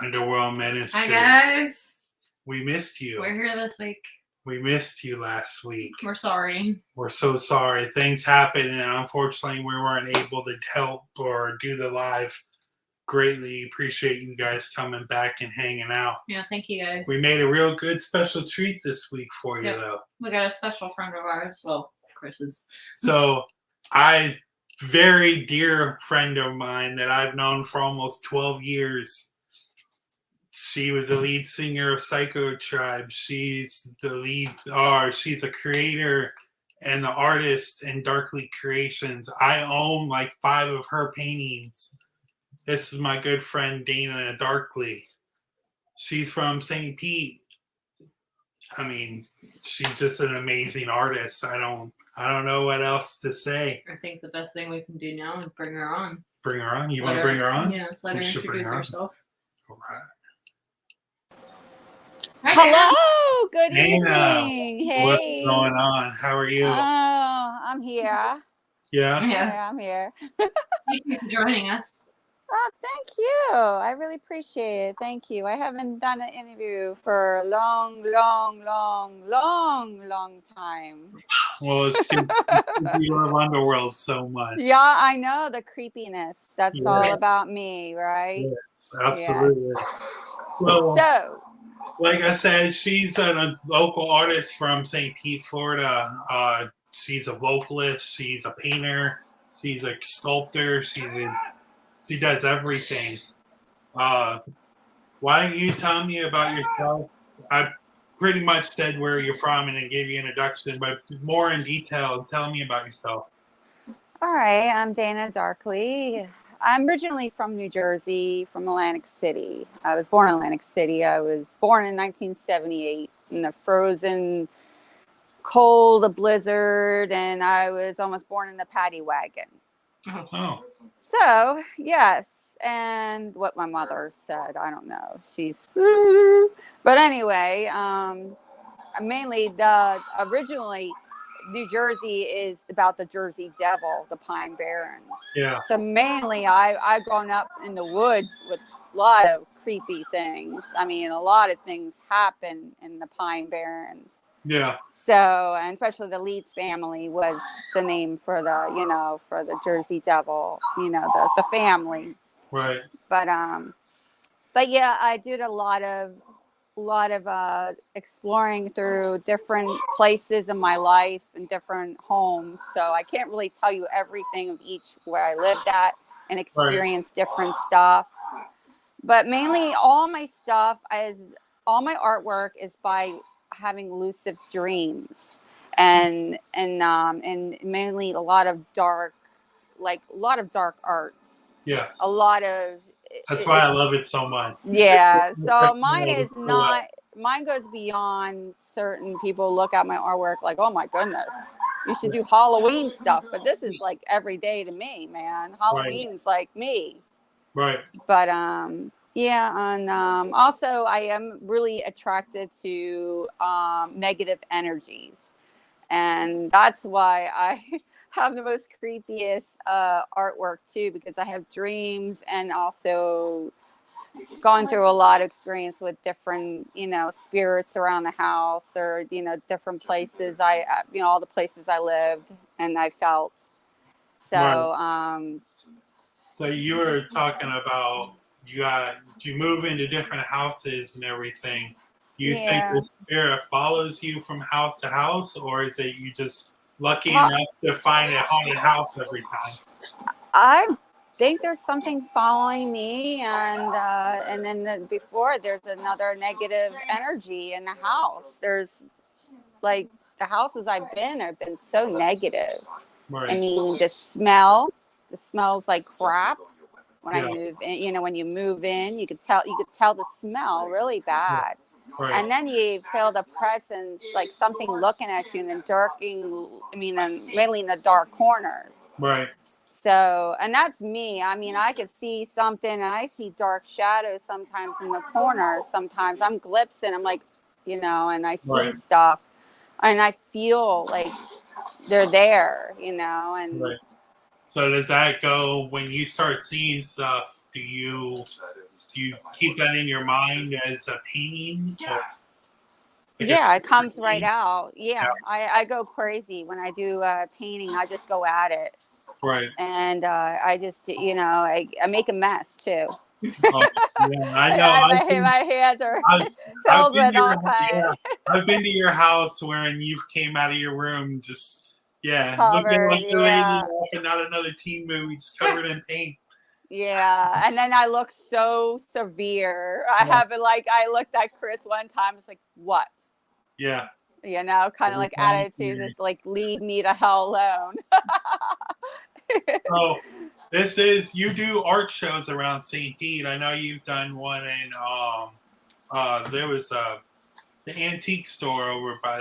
Underworld Ministry. Hi guys. We missed you. We're here this week. We missed you last week. We're sorry. We're so sorry. Things happened, and unfortunately, we weren't able to help or do the live. Greatly appreciate you guys coming back and hanging out. Yeah, thank you guys. We made a real good special treat this week for you, though. We got a special friend of ours. Well, Chris's. So, very dear friend of mine that I've known for almost 12 years. She was the lead singer of Psycho Tribe. She's she's a creator and an artist in Darkly Creations. I own like 5 of her paintings. This is my good friend Dana Darkly. She's from St. Pete. I mean, she's just an amazing artist. I don't know what else to say. I think the best thing we can do now is bring her on. Bring her on? You want to bring her on? Yeah, let her introduce herself. All right. Hi, hello. Good Dana, evening. Hey. what's going on? How are you? Oh, I'm here. Yeah? Yeah, I'm here. Thank you for joining us. Oh, thank you. I really appreciate it. Thank you. I haven't done an interview for a long time. Well, it's you love Underworld so much. Yeah, I know the creepiness. That's all about me, right? Yes, absolutely. Yes. So, like I said, she's a local artist from St. Pete, Florida. She's a vocalist. She's a painter. She's a sculptor. She does everything. Why don't you tell me about yourself? I pretty much said where you're from and then gave you an introduction, but more in detail, tell me about yourself. All right, I'm Dana Darkly. I'm originally from New Jersey, from Atlantic City. I was born in Atlantic City. I was born in 1978 in the frozen cold, a blizzard, and I was almost born in the paddy wagon. Oh. So, yes, and what my mother said, I don't know. But anyway, mainly originally New Jersey is about the Jersey Devil, the Pine Barrens. Yeah. So mainly I've grown up in the woods with a lot of creepy things. I mean, a lot of things happen in the Pine Barrens. Yeah. So, and especially the Leeds family was the name for the Jersey Devil, the family. Right. But yeah, I did a lot of exploring through different places in my life and different homes. So I can't really tell you everything of each where I lived at and experienced different stuff. But mainly all my artwork is by having lucid dreams and mainly a lot of dark arts. Yeah. That's why I love it so much. Yeah. So mine goes beyond certain people look at my artwork like, oh my goodness, you should do Halloween stuff. But this is like every day to me, man. Halloween's like me. Right. But yeah, and also I am really attracted to negative energies, and that's why have the most creepiest artwork too, because I have dreams and also gone through a lot of experience with different, spirits around the house, or, different places. All the places I lived and I felt. So, So you were talking about you move into different houses and everything. Do you think yeah. the spirit follows you from house to house, or is it you just lucky Well, enough to find a haunted house every time? I think there's something following me, and then before there's another negative energy in the house. There's like the houses I've been have been so negative. I Right. mean, the smells like crap when I Yeah. move in. When you move in, you could tell the smell really bad. Right. And then you feel the presence, like something looking at you in the mainly in the dark corners. Right. So, and that's me. I mean, I could see something, and I see dark shadows sometimes in the corners. Sometimes I'm glimpsing, I'm like, and I see Right. stuff, and I feel like they're there, and Right. So does that go when you start seeing stuff? Do you keep that in your mind as a painting? Or yeah, it comes right painting? out. Yeah, Yeah. I go crazy when I do painting. I just go at it, Right. and I just, I make a mess too. Oh, yeah, I know. My hands are I've filled been with to your all kinds. I've been to your house when you came out of your room just looking Covered, like the lady yeah. off and not another teen movie, just covered in paint. Yeah, and then I look so severe. Yeah. I looked at Chris one time. It's like, what? Yeah. Kind of like attitude, just like leave me the hell alone. So you do art shows around St. Pete. I know you've done one in there was the antique store over by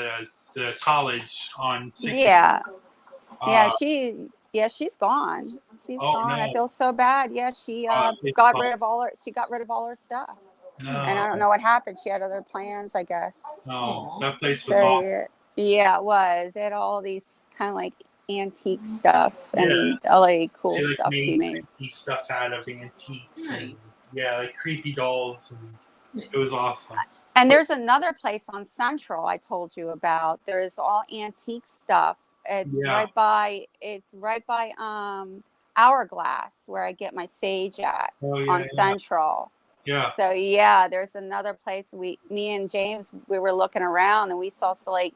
the college on 60th. Yeah, Uh, she's gone. She's oh gone. I no. feel so bad. Yeah, she It's got called, rid of all her. She got rid of all her stuff, and I don't no. know what happened. She had other plans, I guess. No. That place was So awful. yeah, it was. It had all these kind of like antique stuff Yeah. and all the cool She like stuff she made made. creepy stuff out of antiques and Nice. like creepy dolls, and it was awesome. And there's another place on Central I told you about. There's all antique stuff. It's Yeah. right by Hourglass, where I get my sage at, Oh yeah, on Central. yeah. So yeah, there's another place. Me and James, we were looking around and we saw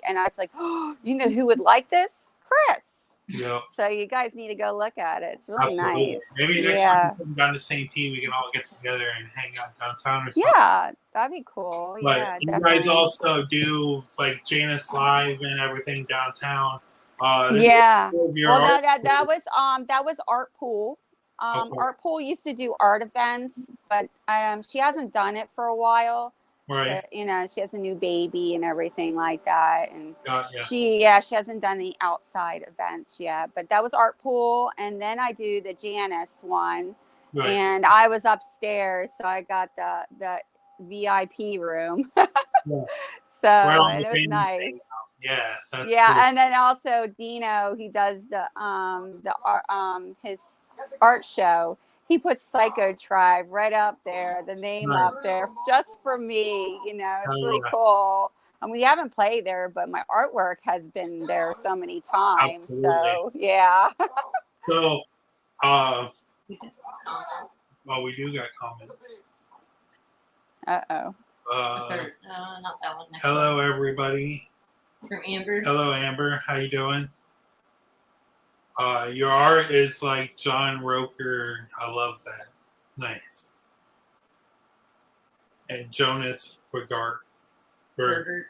and I was like, oh, who would like this? Chris. Yeah. So you guys need to go look at it. It's really Absolutely. nice. Maybe next Yeah. time we come down to St. Pete, we can all get together and hang out downtown or something. Yeah, that'd be cool. But Yeah, you definitely. guys also do like Janus Live and everything downtown. Yeah. Well, no, art that was Art Pool. Okay. Art Pool used to do art events, but she hasn't done it for a while. Right. She has a new baby and everything like that, and Yeah. she hasn't done any outside events yet. But that was Art Pool, and then I do the Janus one, Right. and I was upstairs, so I got the VIP room. Yeah. So Well, it was nice. Yeah, that's Yeah, cool. and then also Dino, he does his art show. He puts Psycho Tribe right up there, the name Nice. up there, just for me. It's Oh, really yeah. cool. And we haven't played there, but my artwork has been there so many times. Absolutely. So yeah. So, we do got comments. Uh-oh. Not that one. Next Hello, one. everybody. From Amber. Hello, Amber. How you doing? Your art is like John Roker. I love that. Nice. And Jonas Bergert. Burger.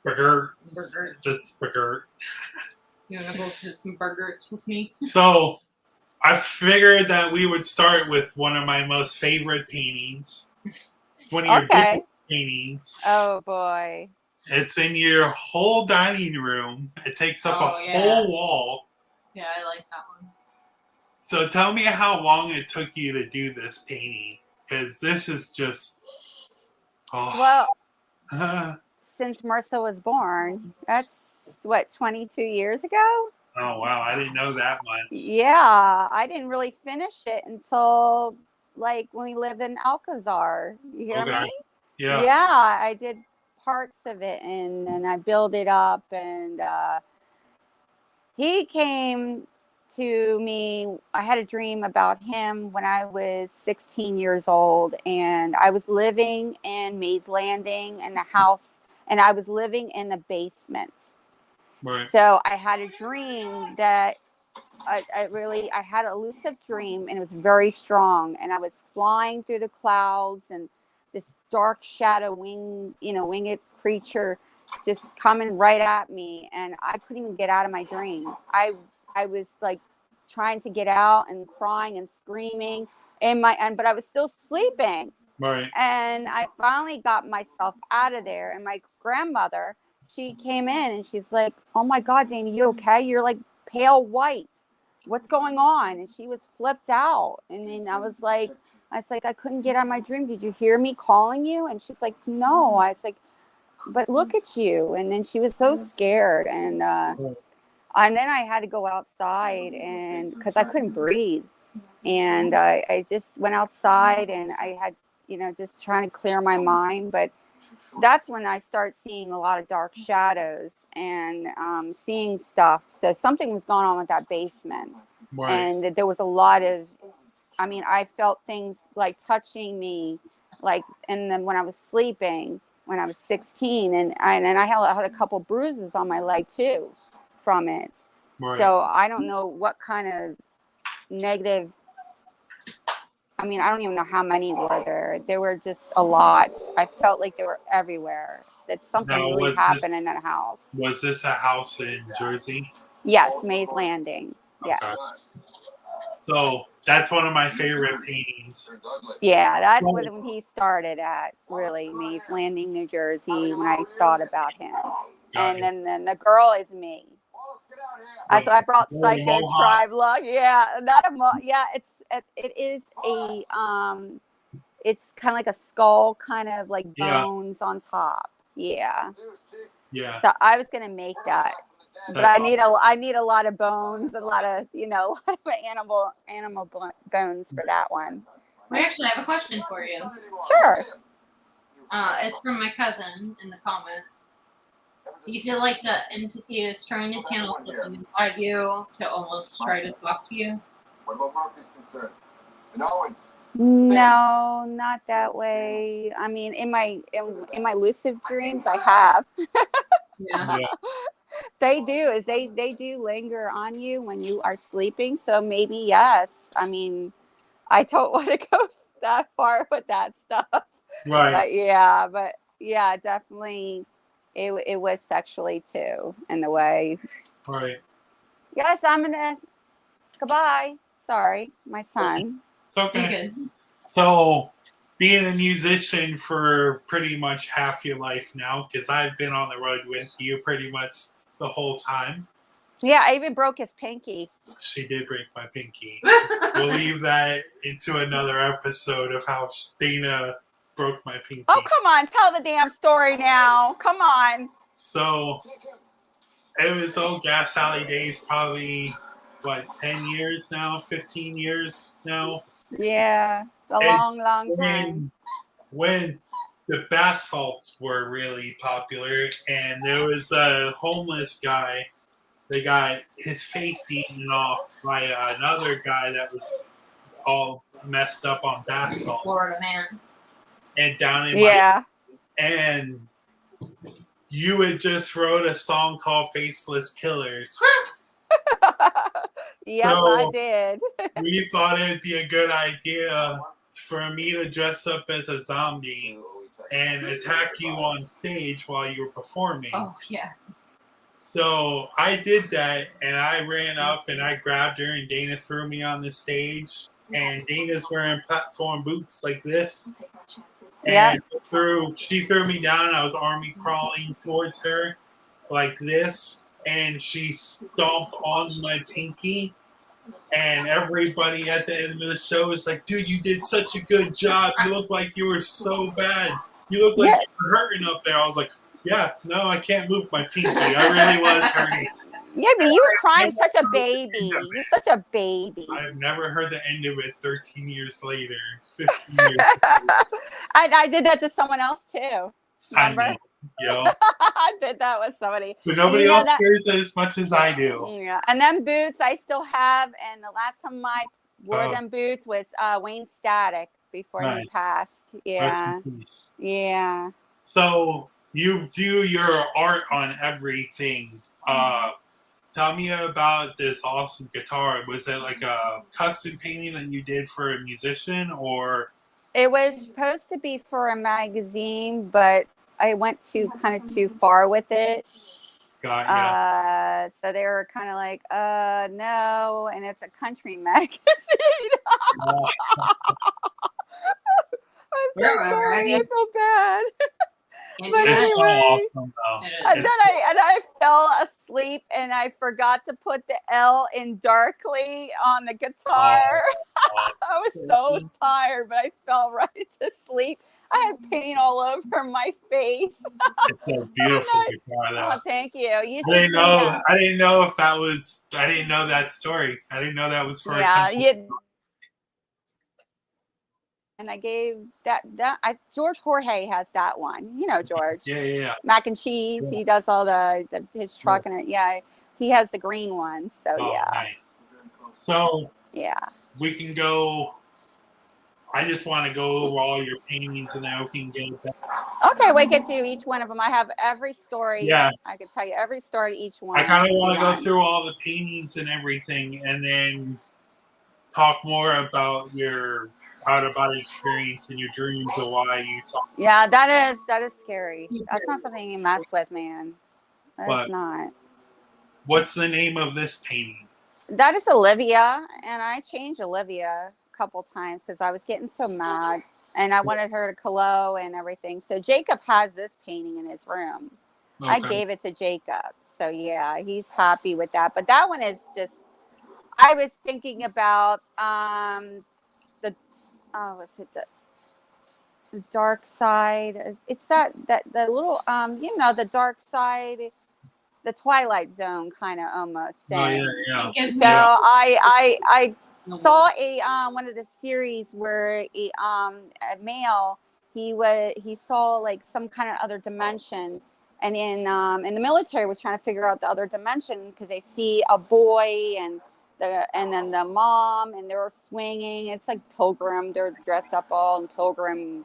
That's Bergert. You want to go to some burgers with me? So, I figured that we would start with one of my most favorite paintings. One of your favorite paintings. Oh boy. It's in your whole dining room. It takes up a whole wall. Yeah, I like that one. So tell me how long it took you to do this painting, because this is just. Oh. Well, since Marissa was born, that's what, 22 years ago? Oh wow, I didn't know that much. Yeah, I didn't really finish it until like when we lived in Alcazar. You hear Okay. me? Yeah. Yeah, I did parts of it and I built it up and he came to me. I had a dream about him when I was 16 years old and I was living in Mays Landing in a house and I was living in the basement. Right. So I had a dream that I had a lucid dream and it was very strong and I was flying through the clouds and this dark shadow winged creature just coming right at me and I couldn't even get out of my dream. I was like trying to get out and crying and screaming but I was still sleeping. Right. And I finally got myself out of there and my grandmother, she came in and she's like, "Oh my God, Dana, you okay? You're like pale white. What's going on?" And she was flipped out. And then I was like, I couldn't get out of my dream. Did you hear me calling you? And she's like, "No." I was like, "But look at you." And then she was so scared. And then I had to go outside and because I couldn't breathe. And I just went outside and I had, just trying to clear my mind. But that's when I start seeing a lot of dark shadows and seeing stuff. So something was going on with that basement. Right. And there was a lot of, I felt things like touching me, like, and then when I was sleeping, when I was 16, and I had a couple bruises on my leg too from it. Right. So I don't know what kind of negative, I don't even know how many were there. There were just a lot. I felt like they were everywhere. That something Now, really happened in that house. Was this a house in Jersey? Yes, Mays Landing. Yes. Okay. So that's one of my favorite paintings. Yeah, that's when he started at, really, Mays Landing, New Jersey, when I thought about him. And then the girl is me. That's why I brought Psycho Tribe look. Yeah, it is a it's kind of like a skull, kind of like bones on top. Yeah. Yeah. So I was gonna make that, but I need a lot of bones, a lot of animal bones for that one. We actually have a question for you. Sure. It's from my cousin in the comments. Do you feel like the entity is trying to channel something inside you to almost try to talk to you? No, not that way. In my lucid dreams, I have. Yeah. They do linger on you when you are sleeping. So maybe yes. I don't want to go that far with that stuff. Right. But yeah, definitely. It was sexually too, in a way. Right. Yes, goodbye. Sorry, my son. It's okay. Good. So, being a musician for pretty much half your life now, because I've been on the road with you pretty much the whole time. Yeah, I even broke his pinky. She did break my pinky. We'll leave that into another episode of how Dana broke my pinky. Oh, come on. Tell the damn story now. Come on. So, it was old Gas Alley days, probably, 10 years now? 15 years now? Yeah, a long time. When the bath salts were really popular, and there was a homeless guy that got his face eaten off by another guy that was all messed up on bath salt. Florida man. And down in and you had just wrote a song called Faceless Killers. Yes, so I did. We thought it would be a good idea for me to dress up as a zombie and attack you on stage while you were performing. Oh, yeah. So I did that, and I ran up and I grabbed her, and Dana threw me on the stage. And Dana's wearing platform boots like this. And she threw me down. I was army crawling towards her like this. And she stomped on my pinky. And everybody at the end of the show was like, "Dude, you did such a good job. You look like you were so bad. You look like you were hurting up there." I was like, "Yeah, no, I can't move my pinky. I really was hurting." Yeah, but you were crying such a baby. You're such a baby. I've never heard the end of it 13 years later, 15 years later. I did that to someone else too. Remember? I know, yo. I did that with somebody. But nobody You know else that- cares as much as I do. Yeah, and them boots I still have. And the last time I wore them boots was Wayne Static before he Nice. passed. Rest Yeah, in peace. yeah. So you do your art on everything. Tell me about this awesome guitar. Was it like a custom painting that you did for a musician, or? It was supposed to be for a magazine, but I went kind of too far with it. Got ya. So they were kind of like, no, and it's a country magazine. I'm so sorry. I feel bad. But It's so anyway, awesome, though. and then I fell asleep and I forgot to put the L in darkly on the guitar. I was so tired, but I fell right to sleep. I had paint all over my face. It's a beautiful guitar, though. Oh, thank you. You should I didn't know. see, I didn't know if that was. I didn't know that story. I didn't know that was for. yeah, and I gave George Jorge has that one. You know George. Yeah. Mac and cheese. Yeah. He does all his truck and it. Yeah, he has the green one. So Oh, yeah. nice. So Yeah. we can go. I just want to go over all your paintings, and then we can get back. Okay, we could do each one of them. I have every story. Yeah. I could tell you every story to each one. I kind of want to go through all the paintings and everything, and then talk more about your out-of-body experience and your dreams of why you talk. Yeah, that is scary. That's not something you mess with, man. That's not. What's the name of this painting? That is Olivia, and I changed Olivia a couple times because I was getting so mad, and I wanted her to Colo and everything. So Jacob has this painting in his room. Okay. I gave it to Jacob, so yeah, he's happy with that. But that one is just. I was thinking about what's it, the dark side. It's that the little the dark side, the Twilight Zone kind of almost thing. Oh yeah. So I saw a one of the series where a male he saw like some kind of other dimension, and in the military was trying to figure out the other dimension because they see a boy and then the mom, and they were swinging. It's like pilgrim. They're dressed up all in pilgrim,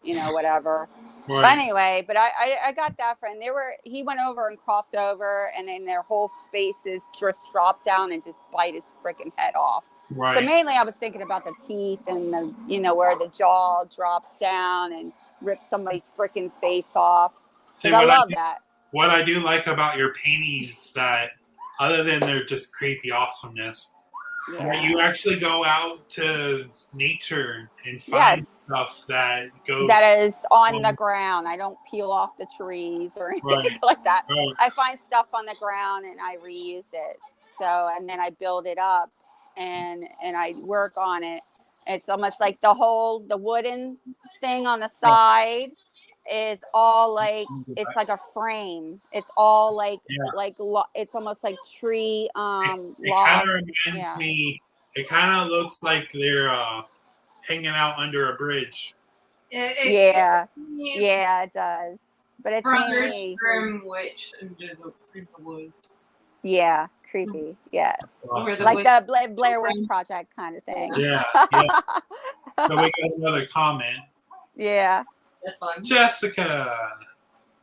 whatever. Right. But anyway, I got that friend. He went over and crossed over, and then their whole faces just drop down and just bite his freaking head off. Right. So mainly I was thinking about the teeth and the where the jaw drops down and rips somebody's freaking face off. See, I love that. What I do like about your paintings that, other than their just creepy awesomeness, that you actually go out to nature and find stuff that is on the ground. I don't peel off the trees or anything like that. Right. I find stuff on the ground and I reuse it. So, and then I build it up and I work on it. It's almost like the wooden thing on the side is all like, it's like a frame. It's all like it's almost like tree logs. It kind of reminds me. It kind of looks like they're hanging out under a bridge. Yeah, it does. But it's Brothers mainly Grimm witch in the woods. Yeah, creepy. Yes, Awesome. like the Blair Witch Project kind of thing. Yeah. So we got another comment. Yeah. This one. Jessica,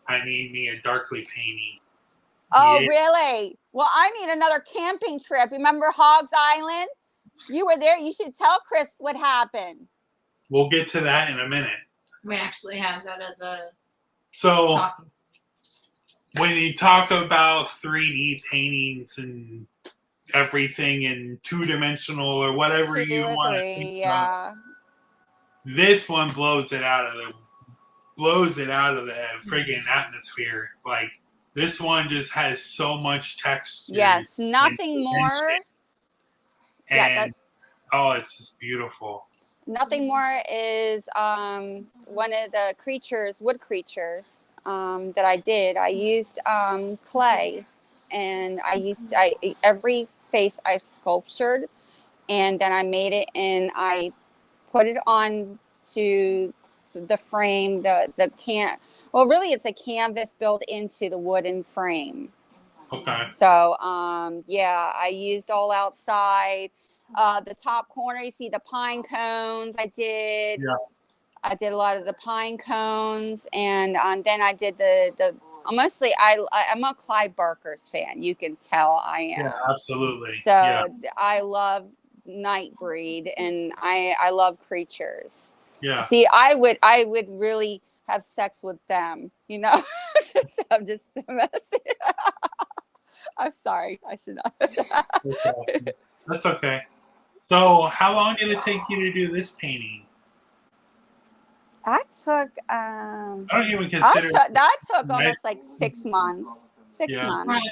I need me a darkly painting. Oh, really? Well, I need another camping trip. Remember Hogs Island? You were there. You should tell Chris what happened. We'll get to that in a minute. We actually have that as a. So, talking. when you talk about 3D paintings and everything in two-dimensional or whatever you want to think about, this one blows it out of the friggin' atmosphere. Like, this one just has so much texture. Yes, nothing more. And it's just beautiful. Nothing more is one of the wood creatures that I did. I used clay and every face I've sculptured, and then I made it and I put it on to the frame, well, really it's a canvas built into the wooden frame. Okay. So, yeah, I used all outside. The top corner, you see the pine cones. I did a lot of the pine cones, and then I did the mostly. I'm a Clive Barker's fan. You can tell I am. Yeah, absolutely. So Yeah. I love Nightbreed, and I love creatures. Yeah. See, I would really have sex with them. You know, I'm just messing. I'm sorry. I should not. That's awesome. That's okay. So, how long did it take you to do this painting? That took I don't even consider that took almost like 6 months. 6 Yeah. months.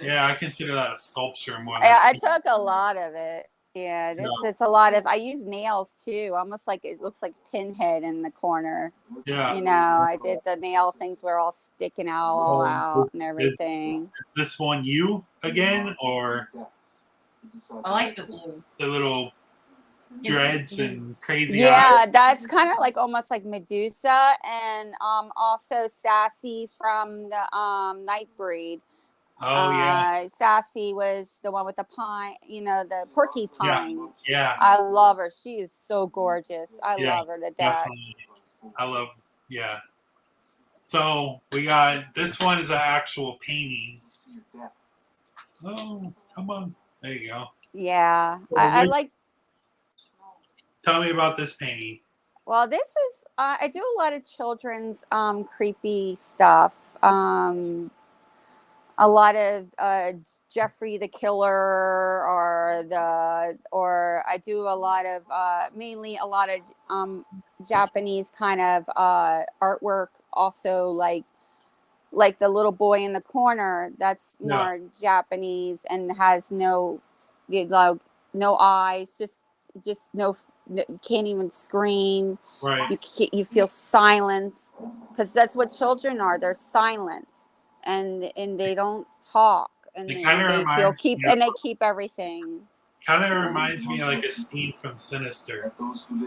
Yeah, I consider that a sculpture more. Yeah, I took a lot of it. Yeah, it's a lot of. I use nails too, almost like it looks like pinhead in the corner. Yeah. You know, I did the nail things were all sticking all Oh, out and everything. Is this one you again, or I like the blue. the little dreads and crazy Yeah, eyes? that's kind of like almost like Medusa, and also Sassy from the Nightbreed. Oh yeah. Sassy was the one with the pine, the porcupine. Yeah. I love her. She is so gorgeous. I Yeah, love her to death. Definitely. I love. Yeah. So we got this one is an actual painting. Oh, come on. There you go. Yeah, So I like. Tell me about this painting. Well, this is I do a lot of children's creepy stuff. A lot of Jeffrey the Killer, or I do a lot of mainly a lot of Japanese kind of artwork. Also, like the little boy in the corner, that's more Japanese and has no eyes, just no, you can't even scream. Right. You feel silence, because that's what children are. They're silent, and they don't talk, and It they kinda reminds keep me of- and they keep everything. Kind of reminds me of like a scene from Sinister.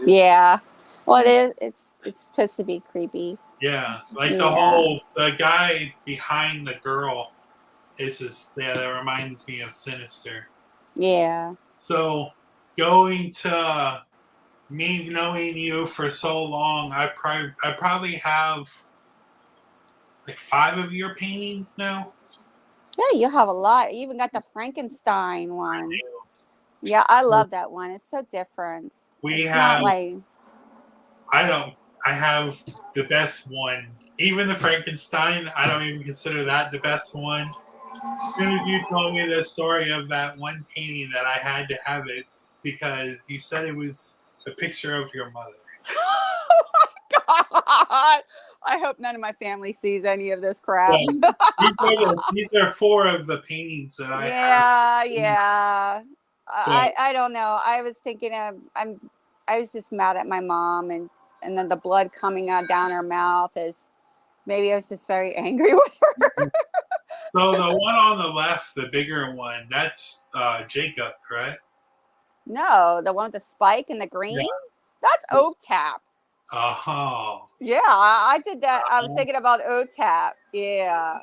Yeah, well, it's supposed to be creepy. Yeah, like Yeah. the guy behind the girl. It's just that reminds me of Sinister. Yeah. So going to me knowing you for so long, I probably have like 5 of your paintings now. Yeah, you have a lot. You even got the Frankenstein one. Yeah, I love that one. It's so different. We It's have. not like. I have the best one. Even the Frankenstein, I don't even consider that the best one. As soon as you told me the story of that one painting, that I had to have it because you said it was a picture of your mother. Oh my God! I hope none of my family sees any of this crap. Yeah. These are 4 of the paintings that I have. Yeah. I don't know. I was thinking I was just mad at my mom, and then the blood coming out down her mouth is maybe I was just very angry with her. So the one on the left, the bigger one, that's Jacob, correct? No, the one with the spike and the green? Yeah. That's OTAP. Oh. Yeah, I did that. I was thinking about OTAP. Yeah.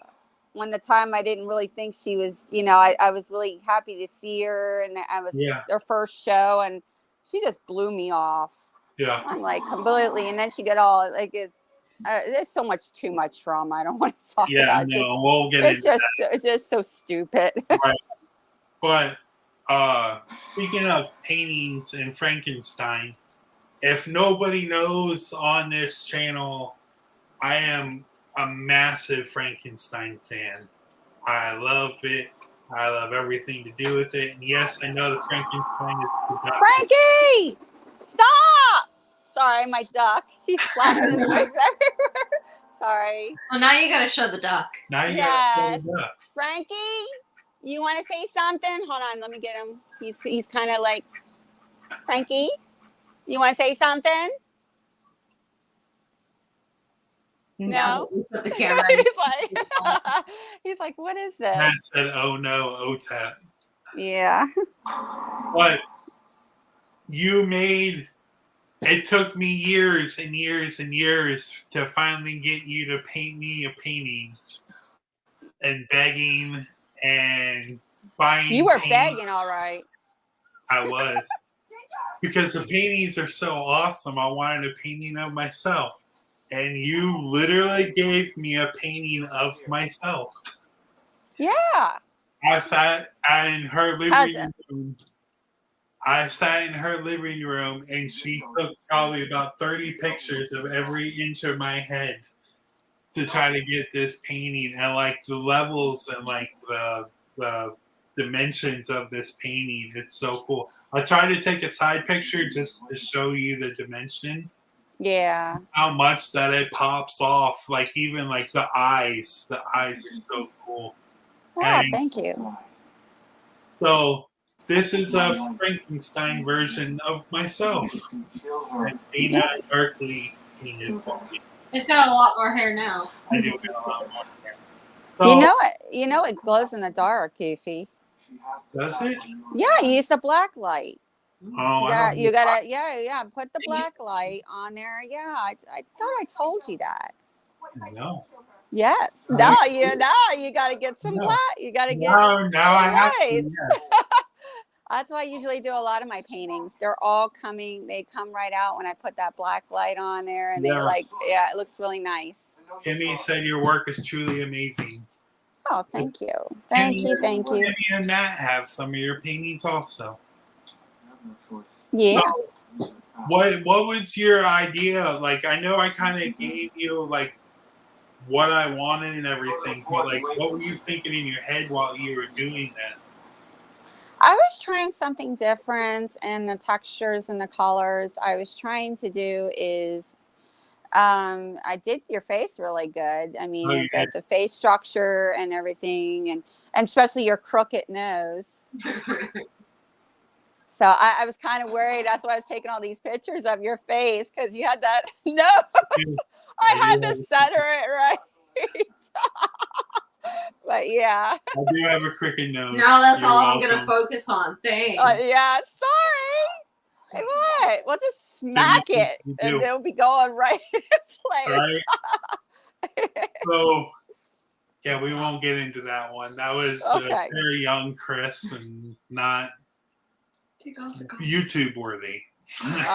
When the time I didn't really think she was, I was really happy to see her, and I was her first show, and she just blew me off. Yeah. I'm like completely, and then she got all like there's so much too much trauma. I don't want to talk about. Yeah, we'll get into that. It's just so stupid. Right. But speaking of paintings and Frankenstein, if nobody knows on this channel, I am a massive Frankenstein fan. I love it. I love everything to do with it. And yes, I know the Frankenstein is Frankie! Stop! Sorry, my duck. He's flapping his wings everywhere. Sorry. Well, now you gotta show the duck. Now you gotta show the duck. Frankie, you want to say something? Hold on, let me get him. He's kind of like, Frankie, you want to say something? No. We put the camera. He's like, what is Matt this? said, "Oh no, OTAP." Yeah. But you made it took me years and years and years to finally get you to paint me a painting, and begging and buying. You were paint. begging, all right. I was. Because the paintings are so awesome, I wanted a painting of myself. And you literally gave me a painting of myself. Yeah. I sat in her living Cousin. room. I sat in her living room and she took probably about 30 pictures of every inch of my head to try to get this painting, and like the levels and like the dimensions of this painting. It's so cool. I tried to take a side picture just to show you the dimension. Yeah. How much that it pops off, like even like the eyes. The eyes are so cool. Wow, And thank you. so this is a Frankenstein version of myself. And Dana Darkly painted for me. It's got a lot more hair now. I do get a lot more hair. So, You know it glows in the dark, Goofy. does it? Yeah, you use the black light. Oh, You gotta put the black light on there. Yeah, I thought I told you that. No. Yes. No, you gotta get some black. You gotta get Now I have to, lights. yes. That's why I usually do a lot of my paintings. They're all they come right out when I put that black light on there, and it looks really nice. Kimmy said your work is truly amazing. Oh, thank you. Thank you. Kimmy and Matt have some of your paintings also. Yeah. So, what was your idea? Like, I know I kind of gave you like what I wanted and everything, but like, what were you thinking in your head while you were doing this? I was trying something different, and the textures and the colors I was trying to do is I did your face really good. I mean, the face structure and everything, and especially your crooked nose. So I was kind of worried. That's why I was taking all these pictures of your face, because you had that nose. I had to center it right. But yeah. I do have a crooked nose. Now that's all I'm going to focus on. Thanks. Yeah, sorry. Hey, what? We'll just smack it, and it'll be going right in place. Right? So, yeah, we won't get into that one. That was very young Chris and not YouTube worthy.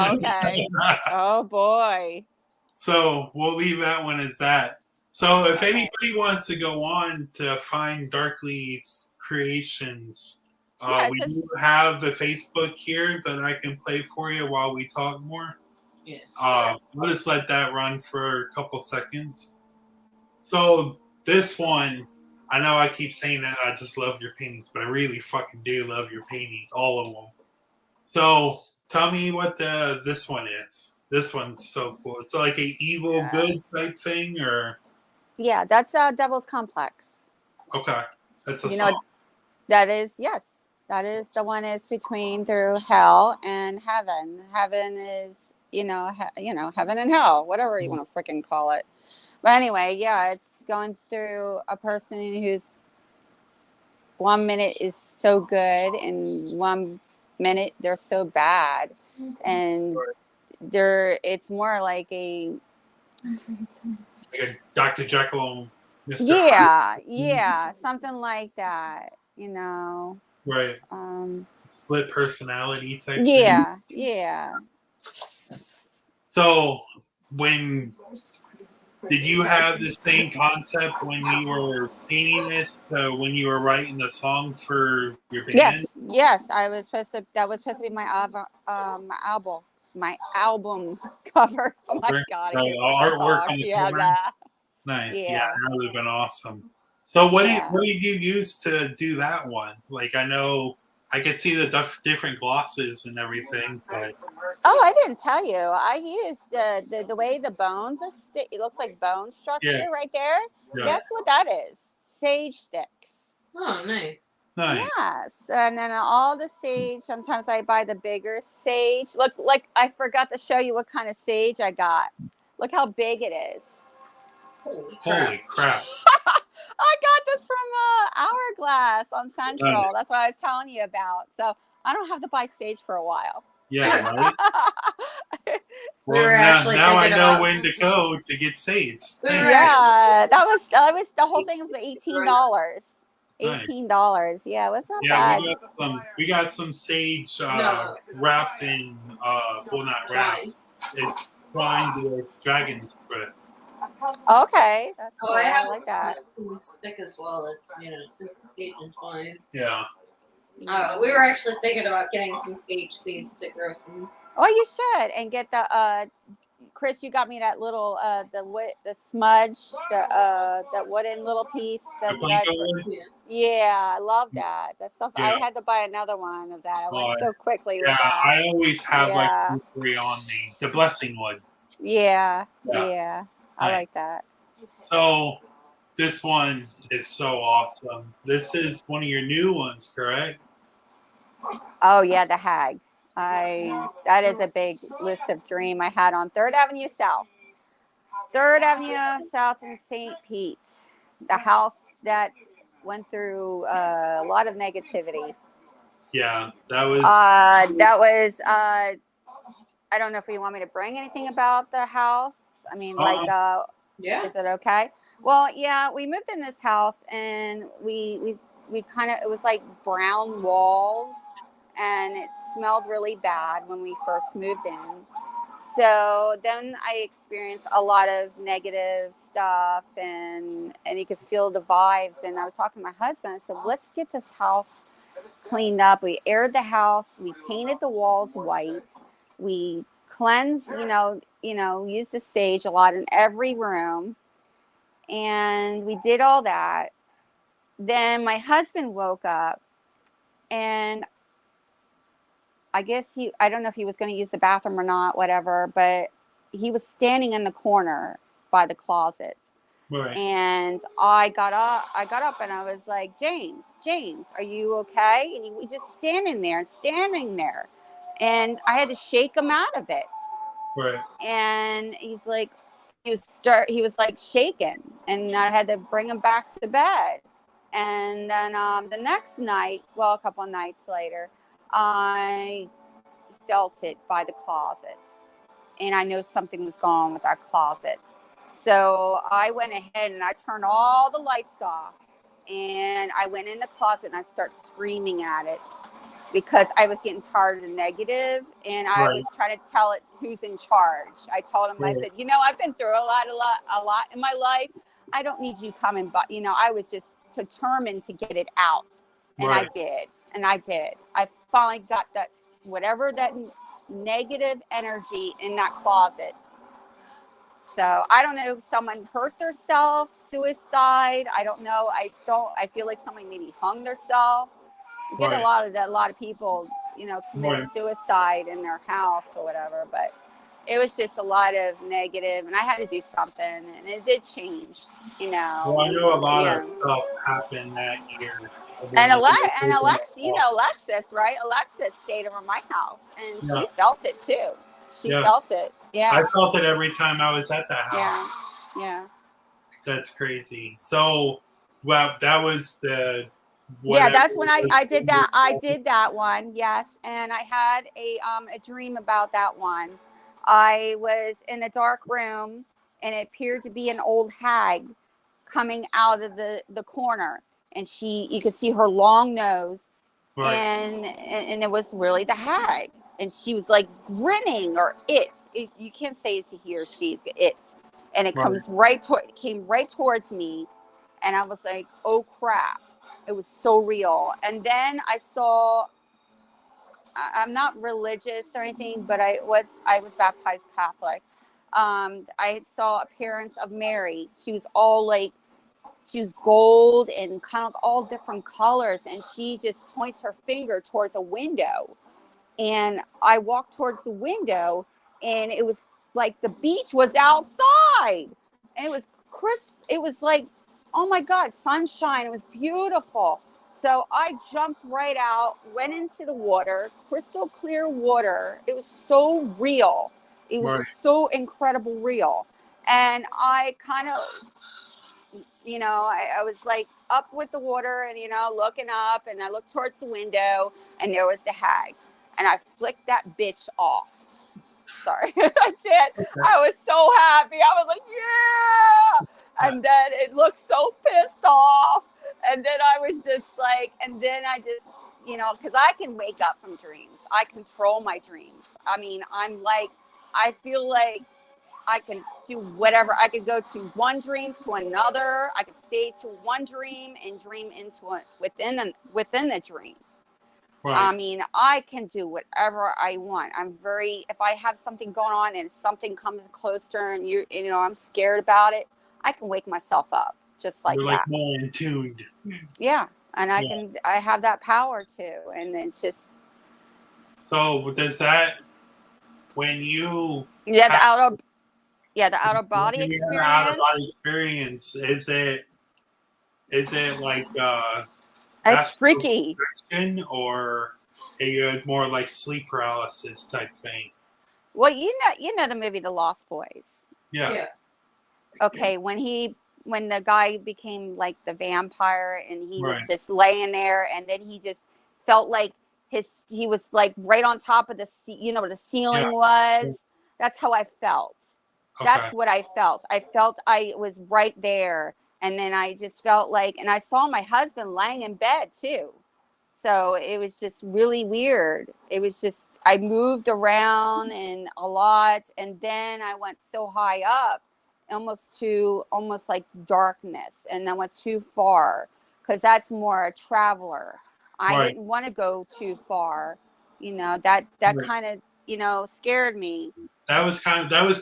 Okay. Oh, boy. So we'll leave that one as that. So if anybody wants to go on to find Darkly's creations, we do have the Facebook here that I can play for you while we talk more. Yes. I'll just let that run for a couple seconds. So this one, I know I keep saying that I just love your paintings, but I really fucking do love your paintings, all of them. So tell me what this one is. This one's so cool. It's like an evil good type thing, or? Yeah, that's Devil's Complex. Okay. That's a song. That is, yes. That is the one is between through hell and heaven. Heaven is, heaven and hell, whatever you want to freaking call it. But anyway, yeah, it's going through a person who's 1 minute is so good and 1 minute they're so bad. And it's more like a Dr. Jekyll and Mr. Hyde. Yeah, something like that, Right. Split personality type thing. Yeah. So did you have the same concept when you were painting this, when you were writing the song for your band? Yes. That was supposed to be my album cover. Oh my God. Artwork on the cover? Nice. Yeah, that would have been awesome. So what did you use to do that one? Like, I know I could see the different glosses and everything, but I didn't tell you. I used the way the bones are it looks like bone structure right there. Yeah. Guess what that is? Sage sticks. Oh, nice. Yes, and then all the sage. Sometimes I buy the bigger sage. Look, like I forgot to show you what kind of sage I got. Look how big it is. Holy crap. I got this from Hourglass on Central. That's what I was telling you about. So I don't have to buy sage for a while. Yeah, right? We were Well, actually now I thinking know about- when to go to get sage. We were Yeah, that was the whole thing was $18. Nice. $18. Yeah, it was not Yeah, bad. we got some sage No. wrapped in well, not wrapped. It's twined with dragon's breath. Okay, that's cool. Oh, I have I like that. a stick as well. It's it's sage and twine. Yeah. We were actually thinking about getting some sage seeds to grow some. Oh, you should, and get the Chris, you got me that little the smudge, that wooden little piece. The Plinko one? Yeah, I love that. That stuff. Yeah. I had to buy another one of that. I went so quickly Yeah, with that. I always have Yeah. like 2 or 3 on me. The blessing one. Yeah. Yeah. I Nice. like that. So this one is so awesome. This is one of your new ones, correct? Oh yeah, the hag. That is a big list of dream I had on 3rd Avenue South. 3rd Avenue South in St. Pete. The house that went through a lot of negativity. Yeah, that was. I don't know if you want me to bring anything about the house. I mean, Yeah. is it okay? Well, yeah, we moved in this house and we kind of, it was like brown walls and it smelled really bad when we first moved in. So then I experienced a lot of negative stuff and you could feel the vibes. And I was talking to my husband. I said, let's get this house cleaned up. We aired the house. We painted the walls white. We cleansed, used the sage a lot in every room. And we did all that. Then my husband woke up and I guess I don't know if he was going to use the bathroom or not, whatever, but he was standing in the corner by the closet. Right. And I got up and I was like, James, are you okay? And he was just standing there. And I had to shake him out of it. Right. And he was like shaking, and I had to bring him back to bed. And then the next night, well, a couple of nights later, I felt it by the closet, and I know something was going on with that closet. So I went ahead and I turned all the lights off, and I went in the closet and I started screaming at it because I was getting tired of the negative, and I was trying to tell it who's in charge. I told him, I said, I've been through a lot in my life. I don't need you coming, but I was just determined to get it out, and I did. I finally got that, whatever that negative energy in that closet. So I don't know if someone hurt themselves, suicide. I don't know. I feel like somebody maybe hung themselves. You get a lot of people, commit suicide in their house or whatever, but it was just a lot of negative, and I had to do something, and it did change, Well, I know a lot of stuff happened that year. And Alexis, right? Alexis stayed over my house, and she felt it too. She felt it. Yeah. I felt it every time I was at that house. Yeah. That's crazy. So, well, that was the. That's when I did that. I did that one. Yes. And I had a dream about that one. I was in a dark room, and it appeared to be an old hag coming out of the corner. And you could see her long nose, and it was really the hag. And she was like grinning, or you can't say it's a he or she, it's it. And it came right towards me, and I was like, oh crap. It was so real. And then I saw, I'm not religious or anything, but I was baptized Catholic. I saw appearance of Mary. She was gold and kind of all different colors. And she just points her finger towards a window. And I walked towards the window, and it was like the beach was outside. And it was it was like, oh my God, sunshine. It was beautiful. So I jumped right out, went into the water, crystal clear water. It was so real. It was so incredible real. And I kind of, I was like up with the water and, looking up, and I looked towards the window and there was the hag, and I flicked that bitch off. Sorry. I did. I was so happy. I was like, yeah. And then it looked so pissed off. And then I was just like, and then I just, because I can wake up from dreams. I control my dreams. I mean, I feel like I can do whatever. I could go to one dream to another. I could stay to one dream and dream into within a dream. Right. I mean, I can do whatever I want. if I have something going on and something comes closer and I'm scared about it, I can wake myself up just like You're that. like more in tuned. Yeah. And I have that power too. And it's just. So does that, when you. Yeah, the out of body experience. The out of body experience, is it like, It's freaky. Or a more like sleep paralysis type thing? Well, you know the movie The Lost Boys. Yeah. Okay, when the guy became like the vampire and he was Right. just laying there, and then he just felt like he was like right on top of the where the ceiling was. That's how I felt. Okay. That's what I felt. I felt I was right there. And then I just felt like, and I saw my husband laying in bed too. So it was just really weird. It was just, I moved around and a lot. And then I went so high up, almost like darkness. And I went too far because that's more a traveler. I Right. didn't want to go too far. That Right. kind of, scared me. That was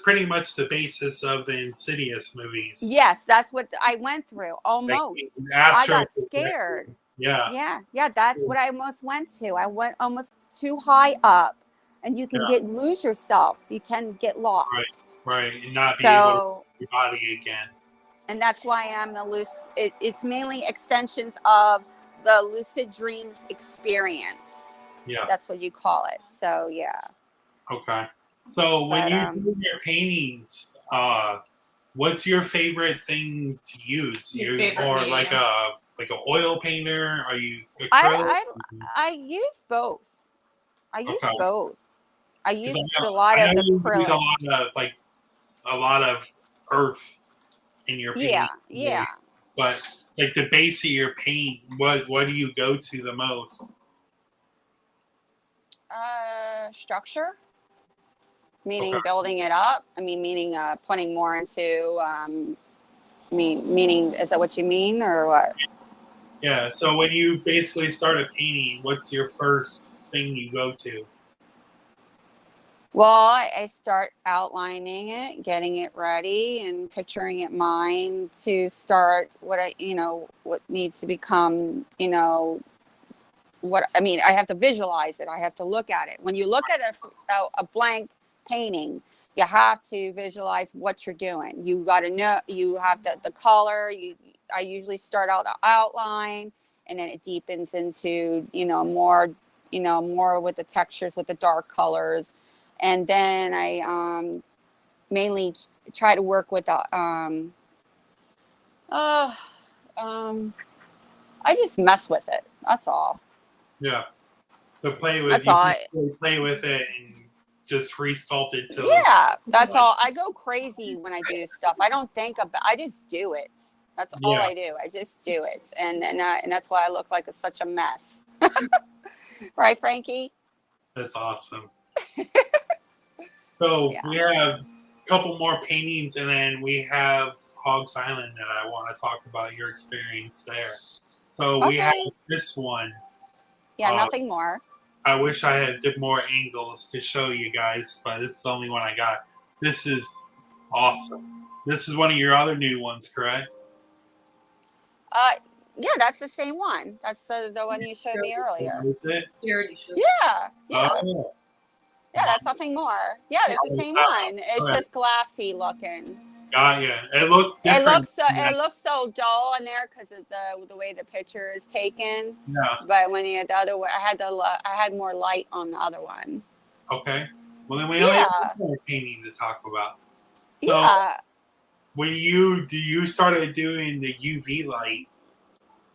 pretty much the basis of the Insidious movies. Yes, that's what I went through. Almost. I got scared. Yeah. Yeah. That's what I almost went to. I went almost too high up, and you can lose yourself. You can get lost. Right. And not be able to move your body again. And that's why I'm it's mainly extensions of the lucid dreams experience. Yeah. That's what you call it. So yeah. Okay. So when you do your paintings, what's your favorite thing to use? You're more like a oil painter? Are you acrylic? I use both. I use both. I use I a lot of acrylic. acrylic. A lot of earth in your painting. Yeah. But like the base of your paint, what do you go to the most? Structure. Meaning building it up. I mean, meaning putting more into. Meaning, is that what you mean, or what? Yeah. So when you basically start a painting, what's your first thing you go to? Well, I start outlining it, getting it ready, and picturing it mine to start what needs to become. I have to visualize it. I have to look at it. When you look at a blank painting, you have to visualize what you're doing. You got to know, you have the color. I usually start out the outline, and then it deepens into, more with the textures, with the dark colors. And then I mainly try to work with I just mess with it. That's all. Yeah. So play with it and just resculpt it to. Yeah, that's all. I go crazy when I do stuff. I don't think about. I just do it. That's all I do. I just do it, and that's why I look like such a mess. Right, Frankie? That's awesome. So we have a couple more paintings, and then we have Hogs Island that I want to talk about your experience there. So we have this one. Yeah, nothing more. I wish I had more angles to show you guys, but it's the only one I got. This is awesome. This is one of your other new ones, correct? Yeah, that's the same one. That's the one you showed me earlier. Is it? You already showed. Yeah. Oh. Yeah, that's nothing more. Yeah, it's the same one. It's just glassy looking. Got you. It looks different. It looks so dull in there because of the way the picture is taken. Yeah. But when you had the other one, I had more light on the other one. Okay. Well, then we only have one more painting to talk about. So, yeah. when you started doing the UV light.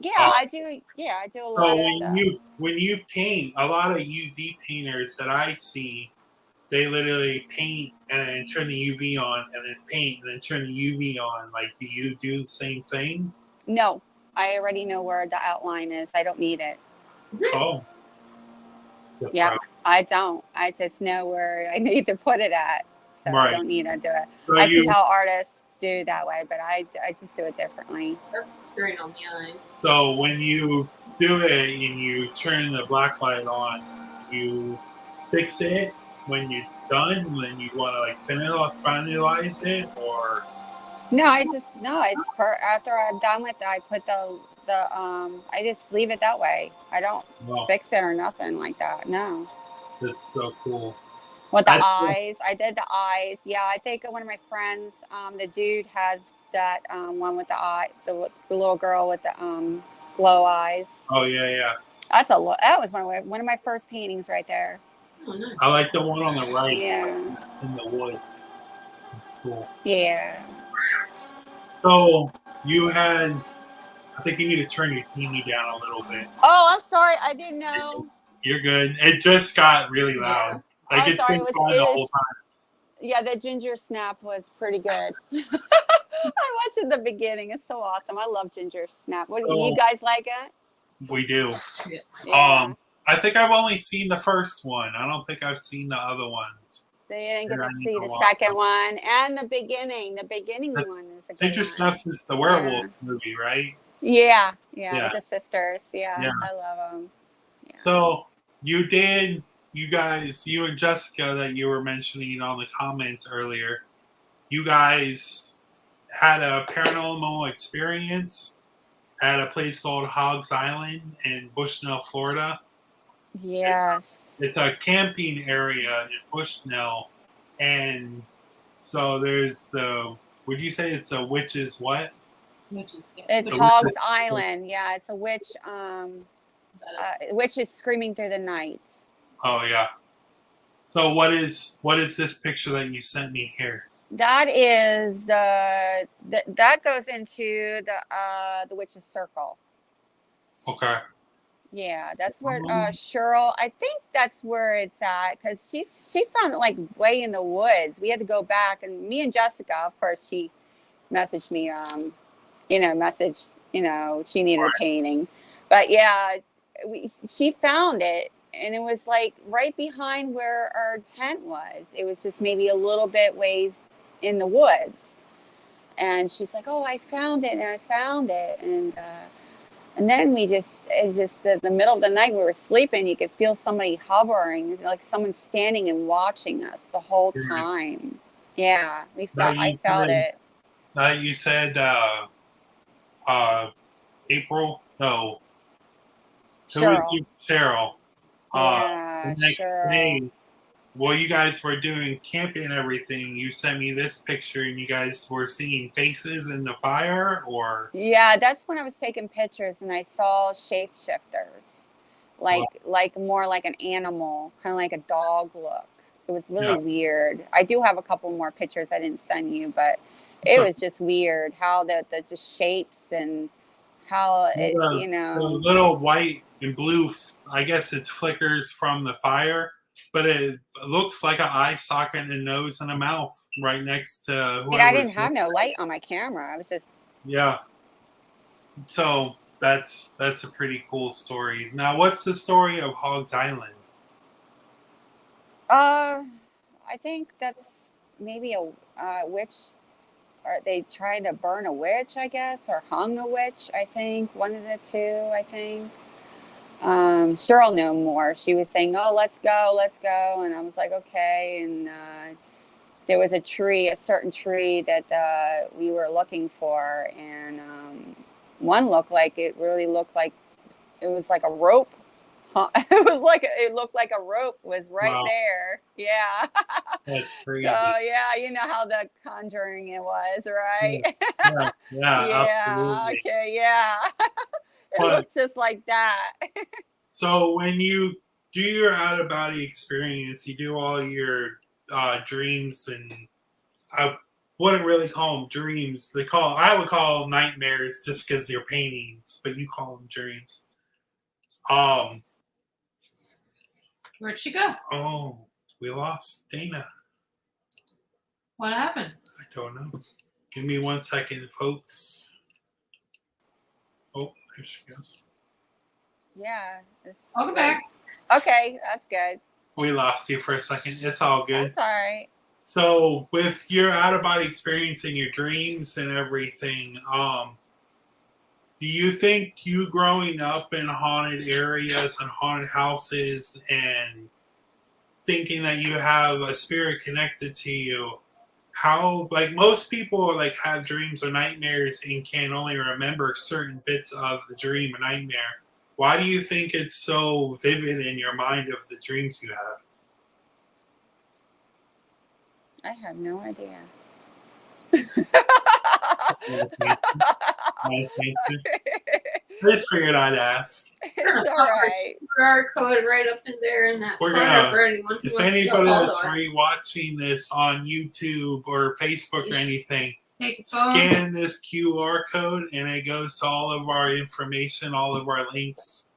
Yeah, Uh, I do. Yeah, I do a So lot of the. when you paint, a lot of UV painters that I see, they literally paint and then turn the UV on, and then paint and then turn the UV on. Like, do you do the same thing? No, I already know where the outline is. I don't need it. Oh, Yeah, I don't. I just know where I need to put it at, so I right. don't need to do it. So I see you how artists do that way, but I just do it differently. That's straight on the eyes. so when you do it and you turn the black light on, you fix it when it's done. When you want to like finalize it, or No, I just no. It's after I'm done with it, I put the I just leave it that way. I don't well, fix it or nothing like that. No. that's so cool. With the That's eyes, I did the eyes. Yeah, I think one of my friends, the dude has that one with the eye, the little girl with the glow eyes. oh yeah. That was one of my first paintings right there. Oh, nice. I like the one on the right Yeah, in the woods. It's cool. yeah. So you had, I think you need to turn your TV down a little bit. Oh, I'm sorry, I didn't know. You're good. It just got really loud. Like I'm it's sorry. been fine the whole time. Yeah, the ginger snap was pretty good. I watched it in the beginning. It's so awesome. I love ginger snap. What do you So guys like it? we do. Yeah. I think I've only seen the first one. I don't think I've seen the other ones. So you didn't get And I to need see to the watch second them. one and the beginning. The beginning That's- one is a good Ginger one. Snaps is the werewolf movie, right? Yeah, Yeah. with the sisters. Yeah, Yeah. I love them. Yeah. So you guys, you and Jessica that you were mentioning on the comments earlier, you guys had a paranormal experience at a place called Hogs Island in Bushnell, Florida. Yes. It's a camping area in Bushnell, and so there's would you say it's a witch's what? It's The Hogs witch's- Island. Yeah, it's a witch. Witch is screaming through the night. Oh yeah. So what is this picture that you sent me here? That is that goes into the witch's circle. Okay. Yeah, that's where Cheryl. I think that's where it's at because she found it like way in the woods. We had to go back, and me and Jessica, of course, she messaged me. She needed a painting, but yeah, she found it, and it was like right behind where our tent was. It was just maybe a little bit ways in the woods, and she's like, "Oh, I found it, and I found it," and then it's just the middle of the night, we were sleeping. You could feel somebody hovering, like someone standing and watching us the whole time. Yeah, I felt it. You said April? No. Cheryl. Cheryl. Yeah, The next Cheryl. day, while you guys were doing camping and everything, you sent me this picture, and you guys were seeing faces in the fire, or? Yeah, that's when I was taking pictures and I saw shapeshifters, like more like an animal, kind of like a dog look. It was really weird. I do have a couple more pictures I didn't send you, but it was just weird how the just shapes and how it, The little white and blue, I guess it's flickers from the fire, but it looks like an eye socket and a nose and a mouth right next to whoever. I didn't have no light on my camera. I was just So that's a pretty cool story. Now, what's the story of Hogs Island? I think that's maybe a witch. Or they tried to burn a witch, I guess, or hung a witch. I think one of the two. I think. Cheryl knew more. She was saying, "Oh, let's go," and I was like, "Okay." And there was a certain tree that we were looking for, and one looked like it was like a rope. It looked like a rope was right there. Yeah. That's crazy. So yeah, you know how the Conjuring it was, right? Yeah. Yeah. Okay. Yeah. It looked just like that. So when you do your out of body experience, you do all your dreams, and wouldn't really call them dreams. I would call them nightmares just because they're paintings, but you call them dreams. Where'd she go? Oh, we lost Dana. What happened? I don't know. Give me 1 second, folks. Oh, there she goes. Yeah. Welcome back. Okay, that's good. We lost you for a second. It's all good. That's all right. So, with your out-of-body experience and your dreams and everything, do you think you growing up in haunted areas and haunted houses and thinking that you have a spirit connected to you, how, like, most people like have dreams or nightmares and can only remember certain bits of the dream or nightmare? Why do you think it's so vivid in your mind of the dreams you have? I have no idea. Nice answer. I just figured I'd ask. It's all right. QR code right up in there in that We're corner gonna- for anyone who If wants to anybody go that's follow it. rewatching this on YouTube or Facebook or anything, Take your phone. scan this QR code and it goes to all of our information, all of our links.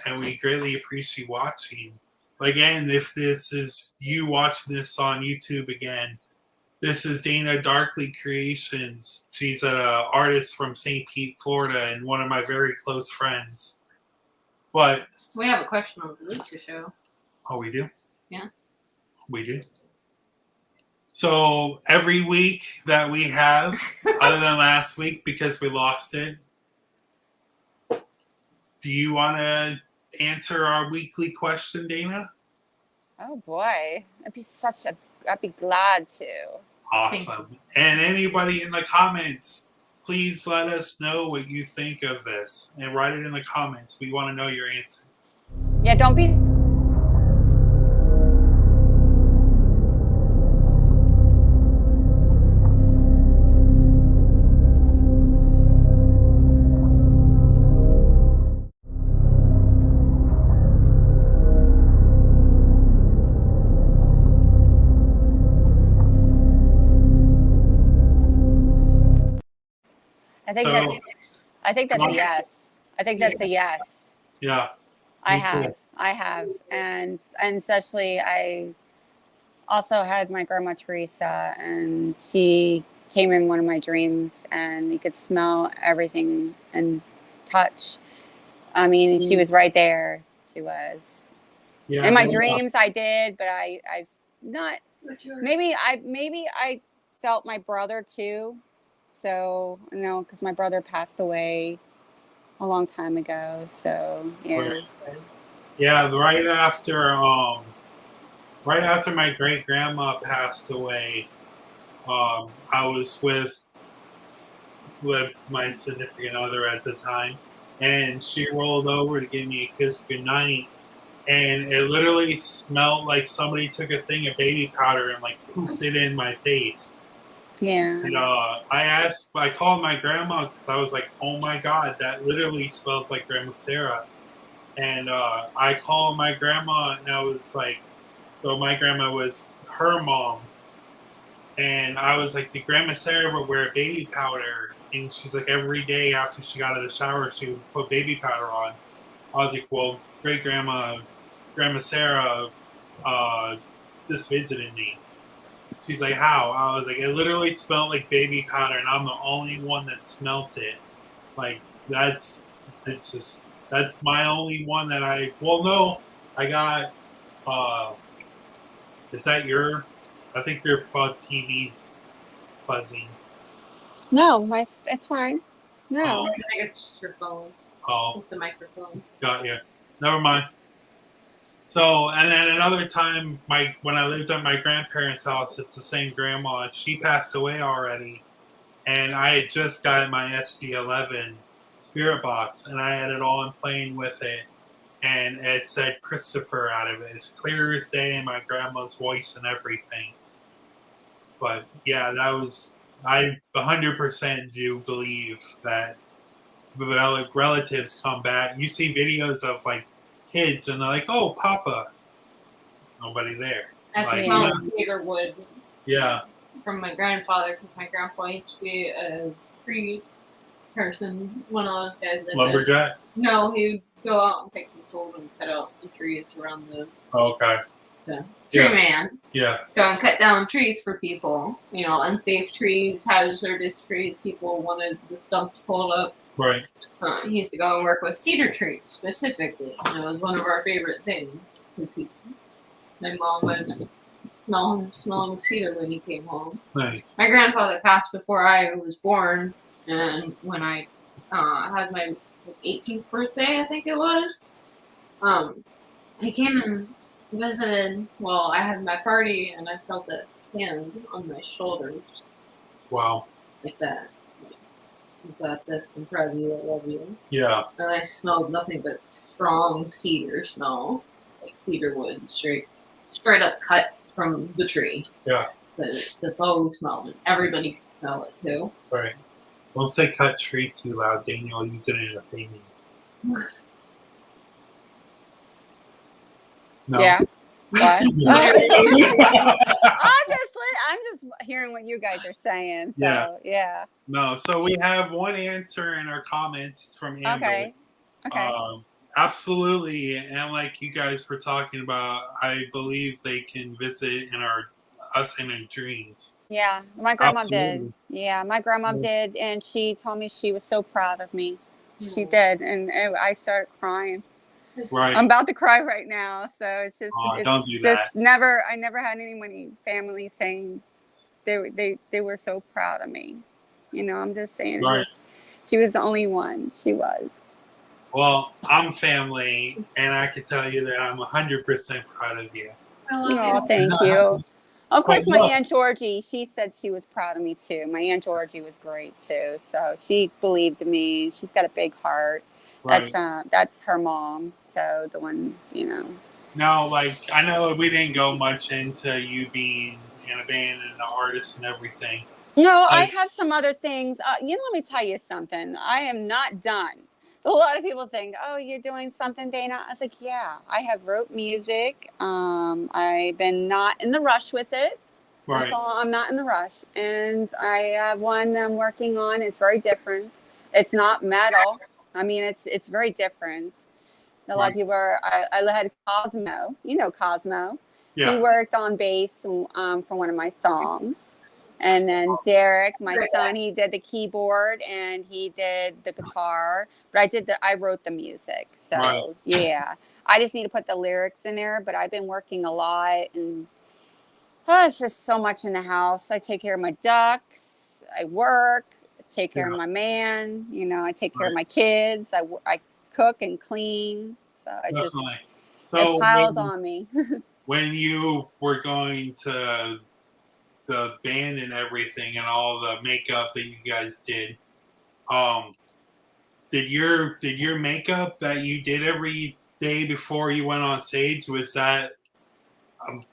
And we greatly appreciate watching. Again, if this is you watching this on YouTube again, this is Dana Darkley Creations. She's an artist from St. Pete, Florida, and one of my very close friends. But We have a question on the Lucha show. oh, we do? Yeah. We do. So every week that we have, other than last week because we lost it, do you want to answer our weekly question, Dana? Oh boy, I'd be glad to. Awesome. And anybody in the comments, please let us know what you think of this and write it in the comments. We want to know your answer. Yeah, don't be. I think that's a yes. I think that's a yes. Yeah. I Me too. have, and especially I also had my grandma Teresa, and she came in one of my dreams, and you could smell everything and touch. I mean, she was right there. She was. Yeah. In my no, dreams, I did, but I not. Maybe I felt my brother too. So because my brother passed away a long time ago. So yeah. Yeah, right after my great grandma passed away, I was with my significant other at the time, and she rolled over to give me a kiss goodnight, and it literally smelled like somebody took a thing of baby powder and like poofed it in my face. Yeah. And I called my grandma because I was like, oh my God, that literally smells like Grandma Sarah. And I called my grandma, and I was like, so my grandma was her mom. And I was like, did Grandma Sarah ever wear baby powder? And she's like, every day after she got out of the shower, she would put baby powder on. I was like, well, Grandma Sarah just visited me. She's like, how? I was like, it literally smelled like baby powder, and I'm the only one that smelt it. Like, that's my only one that I got, is that I think your TV's buzzing. No, it's fine. No. I think it's just your phone. Oh, With the microphone. got you. Never mind. So, and then another time, when I lived at my grandparents' house, it's the same grandma. She passed away already, and I had just got my SD11 spirit box, and I had it on playing with it, and it said Christopher out of it. It's clear as day in my grandma's voice and everything. But yeah, I 100% do believe that relatives come back. You see videos of like kids, and they're like, "Oh, Papa," nobody there. That Like, smells cedar wood. Yeah, from my grandfather, because my grandpa used to be a tree person. One of those guys that Lumberjack? No, he would go out and pick some tools and cut out the trees around the Okay. tree Yeah. man. Yeah. Go and cut down trees for people. You know, unsafe trees, hazardous trees. People wanted the stumps pulled up. Right. He used to go and work with cedar trees specifically. And it was one of our favorite things because my mom would smell him cedar when he came home. Nice. My grandfather passed before I was born, and when I had my 18th birthday, I think it was, he came and visited. Well, I had my party, and I felt a hand on my shoulder, Wow. like that. You got this, I'm proud of you, I love you. Yeah. And I smelled nothing but strong cedar smell, like cedar wood, straight up cut from the tree. Yeah. That's all we smelled, and everybody could smell it too. Right. Don't say cut tree too loud. Daniel will use it in a painting. No. Yeah. What? Yeah. I'm just hearing what you guys are saying. So, Yeah. yeah. No. So we have one answer in our comments from Amber. Okay. Absolutely. And like you guys were talking about, I believe they can visit us in our dreams. Yeah. My grandma Absolutely. did. Yeah. My grandma did. And she told me she was so proud of me. She Mm. did. And I started crying. Right. I'm about to cry right now. So it's just, Don't do I never had any family saying they were so proud of me. You know, I'm just saying, Right. she was the only one. She was. Well, I'm family, and I can tell you that I'm 100% proud of you. I love Oh, you. thank you. Of course, But my look- Aunt Georgie, she said she was proud of me too. My Aunt Georgie was great too. So she believed in me. She's got a big heart. Right. That's her mom. So the one, you know. Now, like, I know we didn't go much into you being in a band and an artist and everything. No, I have some other things. Let me tell you something. I am not done. A lot of people think, "Oh, you're doing something, Dana." I was like, "Yeah, I have wrote music. I've been not in the rush with it. Right. That's all. I'm not in the rush, and I have one I'm working on. It's very different. It's not metal. I mean, it's very different. A lot of people are. I had Cosmo. You know Cosmo. Yeah. He worked on bass for one of my songs. And then Derek, my son, he did the keyboard and he did the guitar. But I wrote the music. So yeah. I just need to put the lyrics in there. But I've been working a lot, and it's just so much in the house. I take care of my ducks. I work. Take care of my man. You know, I take care of my kids. I cook and clean. So it piles on me. When you were going to the band and everything and all the makeup that you guys did, did your makeup that you did every day before you went on stage, was that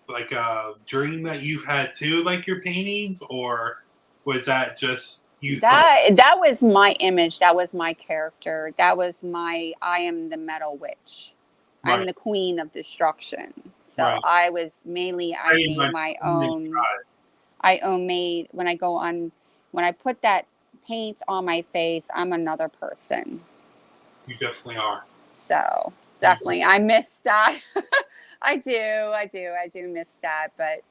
like a dream that you've had too, like your paintings, or was that just you? That was my image. That was my character. That was I am the metal witch. Right. I'm the queen of destruction. So Right. I made my own. When I put that paint on my face, I'm another person. You definitely are. So definitely, I miss that. I do miss that, but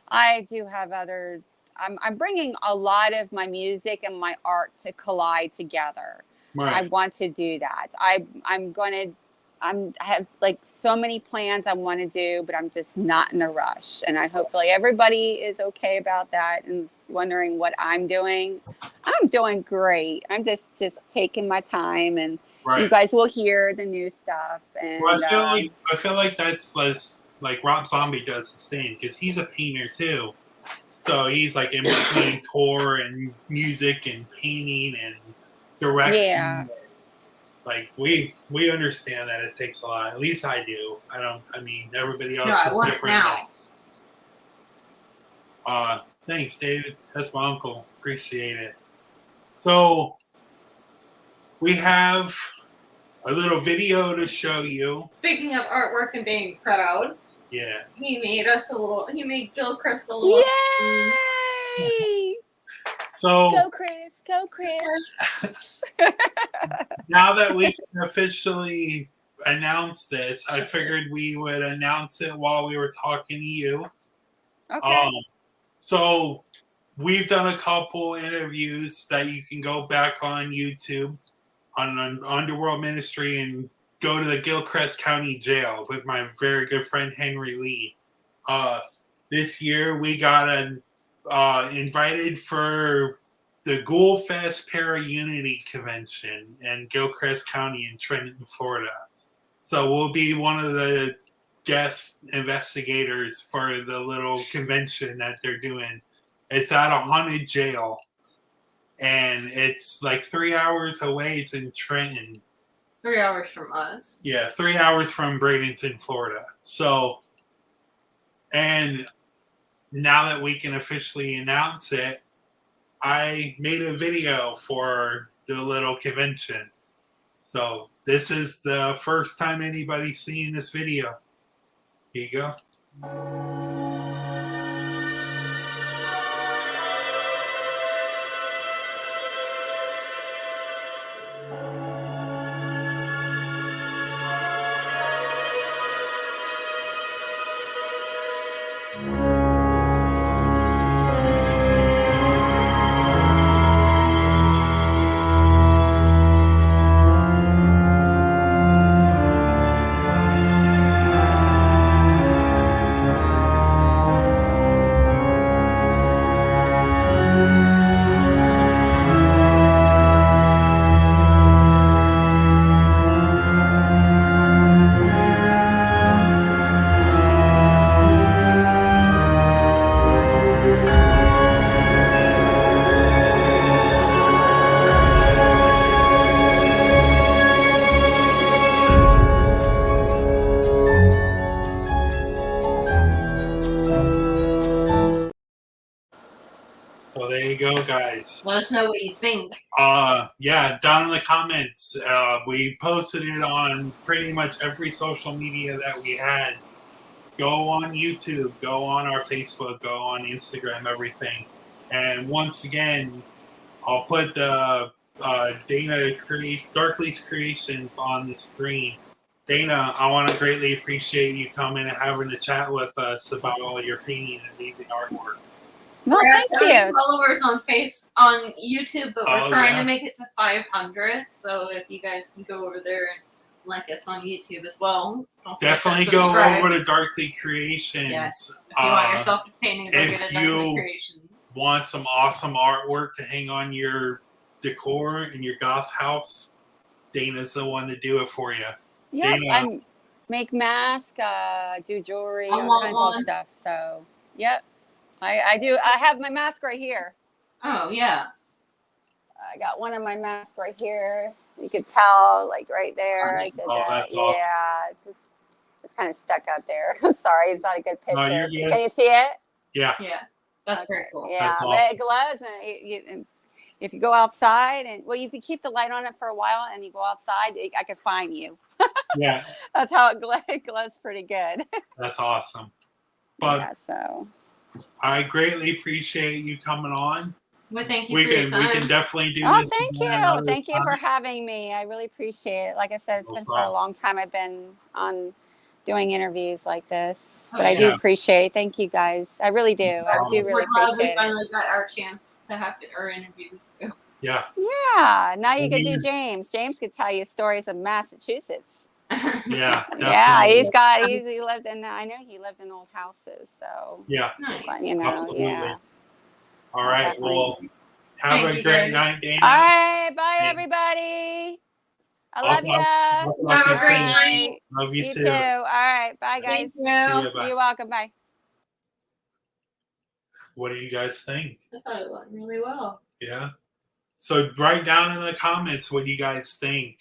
I do have other. I'm bringing a lot of my music and my art to collide together. Right. I want to do that. I have like so many plans I want to do, but I'm just not in a rush. And hopefully everybody is okay about that and wondering what I'm doing. I'm doing great. I'm just taking my time, and you guys will hear the new stuff. And well, I feel like that's less like Rob Zombie does the same, because he's a painter too. So he's like in between tour and music and painting and directing. Yeah. Like we understand that it takes a lot. At least I do. I mean, everybody else is different. Now. Thanks, David. That's my uncle. Appreciate it. So we have a little video to show you. Speaking of artwork and being proud, Yeah. he made Gilchrist a little. Yay! Yay! So Go, Chris. Go, Chris. now that we can officially announce this, I figured we would announce it while we were talking to you. Okay. So we've done a couple interviews that you can go back on YouTube on Underworld Ministry and go to the Gilchrist County Jail with my very good friend Henry Lee. This year we got invited for the Ghoul Fest Para Unity Convention in Gilchrist County in Trenton, Florida. So we'll be one of the guest investigators for the little convention that they're doing. It's at a haunted jail, and it's like 3 hours away. It's in Trenton. 3 hours from us. Yeah, 3 hours from Bradenton, Florida. So, and now that we can officially announce it, I made a video for the little convention. So this is the first time anybody's seen this video. Here you go. So there you go, guys. Let us know what you think. Yeah, down in the comments. We posted it on pretty much every social media that we had. Go on YouTube, go on our Facebook, go on Instagram, everything. And once again, I'll put the Dana Darkley's Creations on the screen. Dana, I want to greatly appreciate you coming and having a chat with us about all your painting and amazing artwork. Well, thank you. Followers on on YouTube, but we're trying yeah. to make it to 500. So if you guys can go over there and like us on YouTube as well, definitely go over to Darkley Creations. Yes, if you want yourself a painting, go get a Darkley Creations. Want some awesome artwork to hang on your decor in your goth house, Dana's the one to do it for you. Yeah, Dana, I make masks, do jewelry, all kinds of stuff. So, yep. I do. I have my mask right here. Oh, yeah. I got one of my masks right here. You could tell, like right there. I did that. That's awesome. Yeah, it's kind of stuck out there. I'm sorry, it's not a good picture. No, you're good. Can you see it? Yeah. Yeah, that's very cool. Yeah, awesome. but it glows, and if you go outside, and well, if you keep the light on it for a while, and you go outside, I could find you. Yeah. That's how it glows pretty good. That's awesome. But yeah, so. I greatly appreciate you coming on. Well, thank you for your time. We can definitely do Oh, this. thank you. Thank you for having me. I really appreciate it. Like I said, it's been for a long time I've been on doing interviews like this. But I do appreciate it. Thank you guys. I really do. I do really appreciate it. We finally got our chance to have our interview. Yeah. Yeah. Now you can do James. James could tell you stories of Massachusetts. Yeah. Yeah, he lived in. I know he lived in old houses. So yeah, nice. You know, absolutely. yeah. All right. Definitely. Well, have a great night, Dana. All right. Bye, everybody. I love you. Have a great night. Love you too. All right. Bye, guys. Thank you. See you, bye. You're welcome. Bye. What do you guys think? I thought it went really well. Yeah. So write down in the comments what you guys think.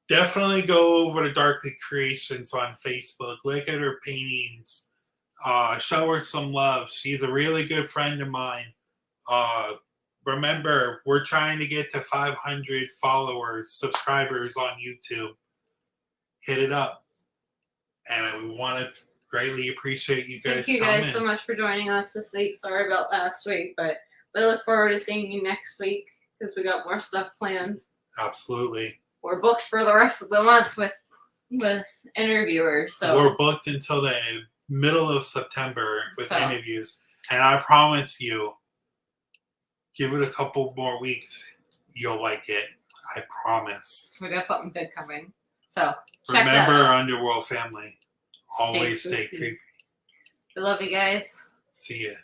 Definitely go over to Darkley Creations on Facebook. Look at her paintings. Show her some love. She's a really good friend of mine. Remember, we're trying to get to 500 subscribers on YouTube. Hit it up. And we want to greatly appreciate you guys Thank you coming. guys so much for joining us this week. Sorry about last week, but we look forward to seeing you next week because we got more stuff planned. Absolutely. We're booked for the rest of the month with interviewers. So we're booked until the middle of September with So. interviews. And I promise you, give it a couple more weeks. You'll like it. I promise. we got something good coming. So check Remember that out. our Underworld family. Always stay spooky. creepy. We love you guys. See ya.